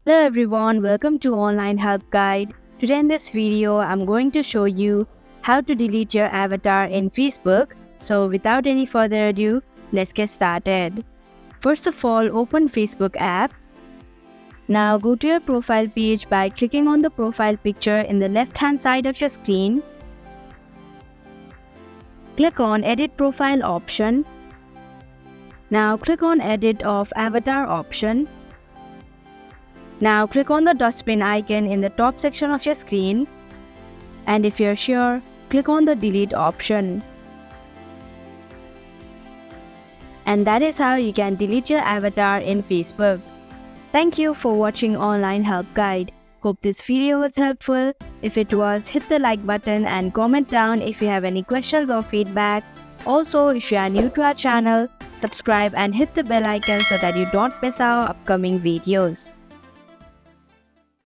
Hello everyone, welcome to Online Help Guide. Today in this video, I'm going to show you how to delete your avatar in Facebook. So without any further ado, let's get started. First of all, open Facebook app. Now go to your profile page by clicking on the profile picture in the left hand side of your screen. Click on Edit Profile option. Now click on Edit of Avatar option. Now click on the dustbin icon in the top section of your screen, and if you're sure, click on the delete option. And that is how you can delete your avatar in Facebook. Thank you for watching Online Help Guide. Hope this video was helpful. If it was, hit the like button and comment down if you have any questions or feedback. Also, if you are new to our channel, subscribe and hit the bell icon so that you don't miss our upcoming videos.